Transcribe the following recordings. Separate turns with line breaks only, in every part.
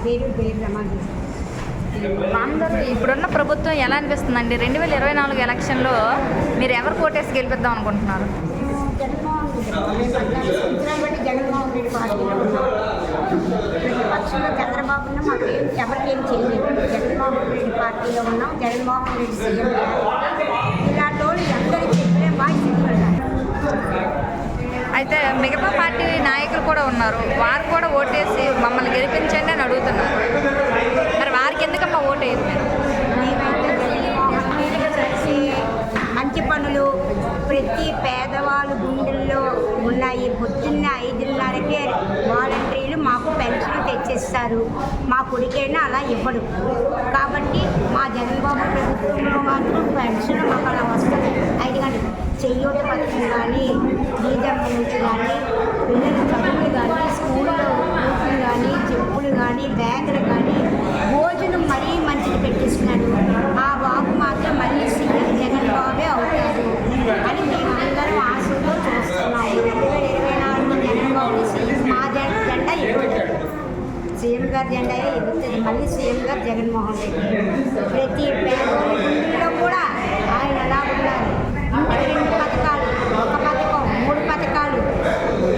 పేరు రమాదేవి.
అందరూ ఇప్పుడున్న ప్రభుత్వం ఎలా అనిపిస్తుందండి? 2024 ఎలక్షన్లో మీరు ఎవరు కోటేసి గెలిపిద్దాం అనుకుంటున్నారు?
జగన్మోహన్ రెడ్డి పార్టీలో ఉన్నాం. ప్రతిపక్షంలో చంద్రబాబును మాకేం ఎవరికేం చేయలేదు. జగన్మోహన్ రెడ్డి పార్టీలో ఉన్నాం. జగన్మోహన్ రెడ్డి సీఎం ఇలాంటి వాళ్ళు అందరికీ చెప్పలే వాయిస్ ఇస్తున్నారు.
అయితే మిగతా పార్టీ నాయకులు కూడా ఉన్నారు, వారు కూడా ఓటేసి మమ్మల్ని గెలిపించండి అని అడుగుతున్నారు. మరి వారికి ఎందుకమ్మా ఓటేది?
మేమైతే జగన్మోహన్ రెడ్డి చేసే మంచి పనులు ప్రతి పేదవాళ్ళు గుండెల్లో ఉన్నాయి. పొద్దున్న 5:30కే వాలంటీర్లు మాకు పెన్షన్ తెచ్చిస్తారు. మా కొడుకైనా అలా ఇవ్వడు. కాబట్టి మా జగన్బాబు ప్రభుత్వంలో మాత్రం పెన్షన్ మాకు అలా వస్తుంది. 5 గంటలు చెయ్యూత పథకం కానీ, బీజమ్మ నుంచి కానీ, పిల్లల చదువులు కానీ, స్కూల్లో బూట్లు కానీ, చెప్పులు కానీ, బ్యాగులు కానీ, భోజనం మరీ మంచిది పెట్టిస్తున్నాడు. ఆ బాబు మాత్రం మళ్ళీ సీఎం జగన్ బాబే అవుతారు అని మేమందరం ఆశతో చూస్తున్నాము. 2024 జగన్ బాబు సీఎం మా జెండా ఎగురుతుంది. సీఎం గారి జెండా ఎగురుతుంది. మళ్ళీ సీఎం గారు జగన్మోహన్ రెడ్డి. ప్రతి పేదలో కూడా ఆయన ఎలా ఉన్నారు. 2 పథకాలు, 1 పథకం, 3 పథకాలు,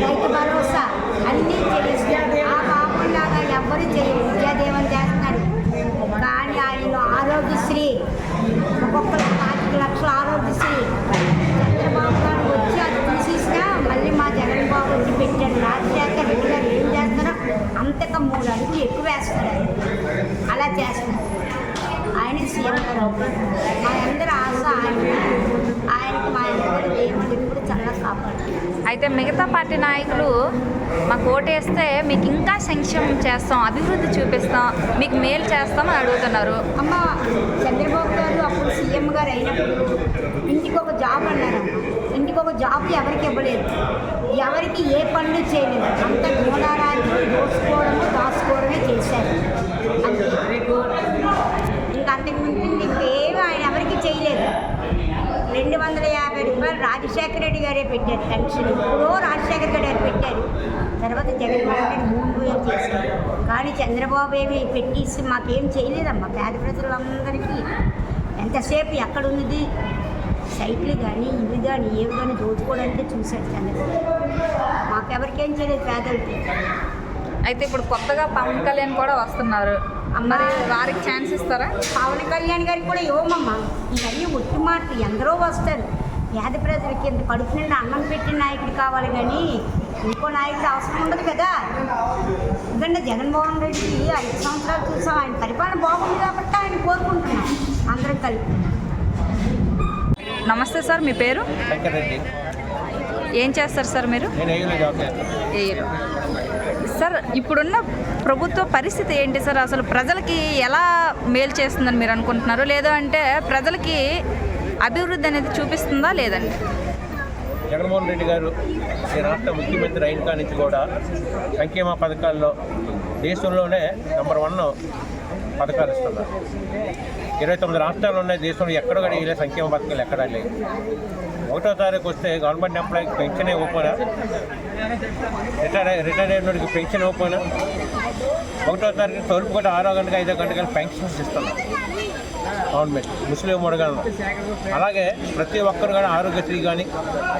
రైతు భరోసా అన్నీ చేస్తున్నారు. ఆ బాబులాగా ఎవ్వరూ చేయరు. విద్యాదేవన్ చేస్తున్నారు. కానీ ఆయన ఆరోగ్యశ్రీ ఒక్కొక్కరికి 5 లక్షల ఆరోగ్యశ్రీ చంద్రబాబు గారు వచ్చి అది తీసేసినా మళ్ళీ మా జగన్ బాబు వచ్చి పెట్టాడు. రాజశేఖర్ రెడ్డి గారు ఏం చేస్తారో అంతక 3 అడుగులు ఎక్కువ వేస్తున్నారు. అలా చేస్తున్నారు. ఆయన సీఎం గారు మా అందరి ఆశ ఆయనకి మా అందరి దేవుడు ఎప్పుడు చల్లగా కాపాడుతుంది.
అయితే మిగతా పార్టీ నాయకులు మాకు ఓటేస్తే మీకు ఇంకా సంక్షేమం చేస్తాం, అభివృద్ధి చూపిస్తాం, మీకు మేలు చేస్తామని అడుగుతున్నారు.
అమ్మ చంద్రబాబు గారు అప్పుడు సీఎం గారు అయినప్పుడు ఇంటికి ఒక జాబ్ అన్నారమ్మ. ఇంటికి ఒక జాబ్ ఎవరికి ఇవ్వలేదు. ఎవరికి ఏ పనులు చేయలేదు. అంత గూఢారాజ్యం దోచుకోవడము దాచుకోవడమే చేశారు. అంతే. ఇంకా అంతకుమించి ఇంకేమీ ఆయన ఎవరికి చేయలేదు. 250 రూపాయలు రాజశేఖర రెడ్డి గారే పెట్టారు పెన్షన్. ఇప్పుడు రాజశేఖర రెడ్డి గారు పెట్టారు. తర్వాత జగన్మోహన్ రెడ్డి 3000 చేశారు. కానీ చంద్రబాబు ఏమి పెట్టేసి మాకేం చేయలేదమ్మా. పేద ప్రజలందరికీ ఎంతసేపు ఎక్కడున్నది సైట్లు కానీ ఇవి కానీ ఏవి కానీ దోచుకోవడానికి చూశాడు చంద్రబాబు. మాకెవరికేం చేయలేదు పేదలకి.
అయితే ఇప్పుడు కొత్తగా పవన్ కళ్యాణ్ కూడా వస్తున్నారు, మరి వారికి ఛాన్స్ ఇస్తారా?
పవన్ కళ్యాణ్ గారికి కూడా ఇవ్వమమ్మా. ఇవన్నీ ఒట్టి మాటలు. ఎందరో వస్తారు. పేద ప్రజలకి ఇంత కడుపు నిండా అన్నం పెట్టిన నాయకుడు కావాలి కానీ ఇంకో నాయకుడు అవసరం ఉండదు కదా. ఎందుకంటే జగన్మోహన్ రెడ్డికి 5 సంవత్సరాలు చూసాం. ఆయన పరిపాలన బాగుంది కాబట్టి ఆయన కోరుకుంటున్నాం అందరం కలిపి.
నమస్తే సార్, మీ పేరు? ఏం చేస్తారు సార్ మీరు? ఏయరు. సార్ ఇప్పుడున్న ప్రభుత్వ పరిస్థితి ఏంటి సార్? అసలు ప్రజలకి ఎలా మేలు చేస్తుందని మీరు అనుకుంటున్నారు? లేదా అంటే ప్రజలకి అభివృద్ధి అనేది చూపిస్తుందా లేదండి?
జగన్మోహన్ రెడ్డి గారు ఈ రాష్ట్ర ముఖ్యమంత్రి అయిన కాడి నుంచి కూడా సంక్షేమ పథకాల్లో దేశంలోనే నెంబర్ 1 పథకాలు ఇస్తున్నారు. 29 రాష్ట్రాలు ఉన్నాయి దేశంలో. ఎక్కడ కూడా ఇలా సంక్షేమ పథకాలు ఎక్కడా లేవు. 1వ తారీఖు వస్తే గవర్నమెంట్ ఎంప్లాయీకి పెన్షన్ ఇవ్వకపోయినా, రిటైర్ అయినోడికి పెన్షన్ ఇవ్వకపోయినా 1వ తారీఖు తలుపు కూడా 6 గంటలకు 5 గంటలకు పెన్షన్స్ ఇస్తున్నారు గవర్నమెంట్ ముస్లిం ముడగలను. అలాగే ప్రతి ఒక్కరు కూడా ఆరోగ్యశ్రీ కానీ,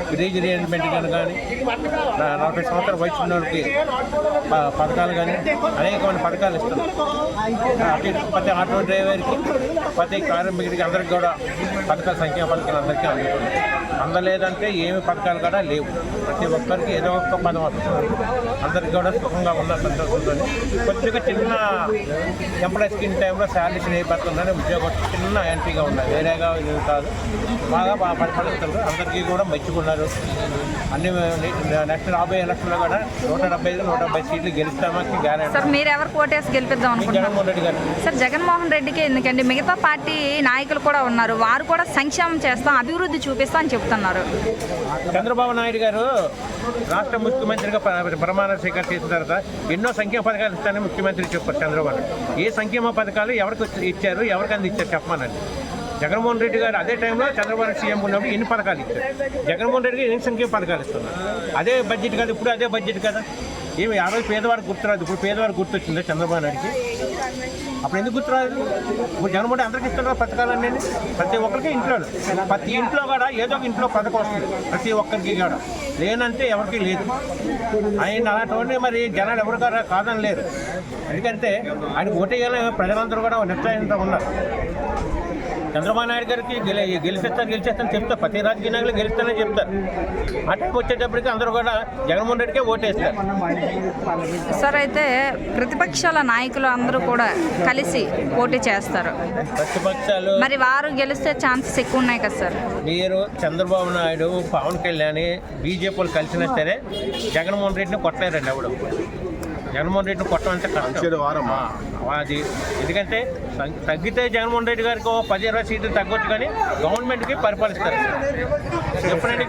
విలేజ్ రీఎంబర్స్మెంట్ కానీ, 40 సంవత్సరాల వయసు ఉన్న వాళ్ళకి పథకాలు కానీ అనేకమైన పథకాలు ఇస్తున్నారు. ప్రతి ఆటో డ్రైవర్కి, ప్రతి కార్మికుడికి అందరికీ కూడా పథకాలు, సంక్షేమ పథకాలు అందరికీ అందుతున్నాయి. అందలేదంటే ఏమి పథకాలు కూడా లేవు. ప్రతి ఒక్కరికి ఏదో ఒక పదం వస్తుంది. అందరికీ కూడా సుఖంగా ఉన్న సంతోషంతో కొద్దిగా చిన్న ఎంప్లాయీ స్కీమ్ టైంలో శాలరీస్ అయిపోతుందని ఉద్యోగం చిన్న ఎంట్రీగా ఉన్నాయి. వేరేగా ఇది కాదు. బాగా పరిపాలిస్తున్నారు. అందరికీ కూడా మెచ్చుకున్నారు. అన్ని నెక్స్ట్ రాబోయే ఎలక్షన్లో కూడా 175-170 సీట్లు గెలుస్తామని గ్యారెంటీ.
సార్ మీరు ఎవరు కోటేసి గెలిపిద్దాం అనుకుంటున్నారు?
జగన్మోహన్ రెడ్డి గారు.
సార్ జగన్మోహన్ రెడ్డికి ఎందుకండి? మిగతా పార్టీ నాయకులు కూడా ఉన్నారు, వారు కూడా సంక్షేమం చేస్తాం, అభివృద్ధి చూపిస్తాం అని చెప్తున్నారు.
చంద్రబాబు నాయుడు గారు రాష్ట్ర ముఖ్యమంత్రిగా ప్రమాణ స్వీకారం చేసిన తర్వాత ఎన్నో సంక్షేమ పథకాలు ఇస్తానని ముఖ్యమంత్రి చెప్పారు చంద్రబాబు. ఏ సంక్షేమ పథకాలు ఎవరికి ఇచ్చారు, ఎవరికి ఇచ్చారు చెప్పమనండి. జగన్మోహన్ రెడ్డి గారు అదే టైంలో చంద్రబాబు సీఎం ఉన్నప్పుడు ఎన్ని పథకాలు ఇచ్చారు? జగన్మోహన్ రెడ్డి గారు ఎన్ని సంక్షేమ పథకాలు ఇస్తున్నారు? అదే బడ్జెట్ కదా, ఇప్పుడు అదే బడ్జెట్ కదా. ఏమి ఆ రోజు పేదవాడికి గుర్తురాదు, ఇప్పుడు పేదవాడికి గుర్తొచ్చిందా చంద్రబాబు నాయుడికి? అప్పుడు ఎందుకు గుర్తురాదు? ఇప్పుడు జగన్మోహన్ అందరికి ఇస్తున్నారు పథకాలన్నీ, ప్రతి ఒక్కరికి ఇంట్లో, ప్రతి ఇంట్లో కూడా ఏదో ఒక ఇంట్లో పథకం వస్తుంది ప్రతి ఒక్కరికి కూడా, లేనంటే ఎవరికి లేదు. ఆయన అలాంటి వాడిని మరి జనాలు ఎవరు కాదని లేరు. ఎందుకంటే ఆయన ఓటేయాలని ప్రజలందరూ కూడా నిశ్చయంతో ఉన్నారు. చంద్రబాబు నాయుడు గారికి గెలిచేస్తాను చెప్తారు, ప్రతి రాజకీయ నాయకులు గెలుస్తానని చెప్తారు. ఆ టైం వచ్చేటప్పటికి అందరూ కూడా జగన్మోహన్ రెడ్డికే ఓటేస్తారు.
సార్ అయితే ప్రతిపక్షాల నాయకులు అందరూ కూడా కలిసి పోటీ చేస్తారు,
ప్రతిపక్షాలు
మరి వారు గెలిస్తే ఛాన్సెస్ ఎక్కువ ఉన్నాయి కదా సార్?
మీరు చంద్రబాబు నాయుడు, పవన్ కళ్యాణ్, బీజేపీలు కలిసినా సరే జగన్మోహన్ రెడ్డిని కొట్టలేరండి ఎవడు. జగన్మోహన్ రెడ్డిని కొట్టమంటే కష్టం అది. ఎందుకంటే తగ్గితే జగన్మోహన్ రెడ్డి గారికి 10-20 సీట్లు తగ్గొచ్చు, కానీ గవర్నమెంట్కి పరిపాలిస్తారు. ఎప్పుడైనా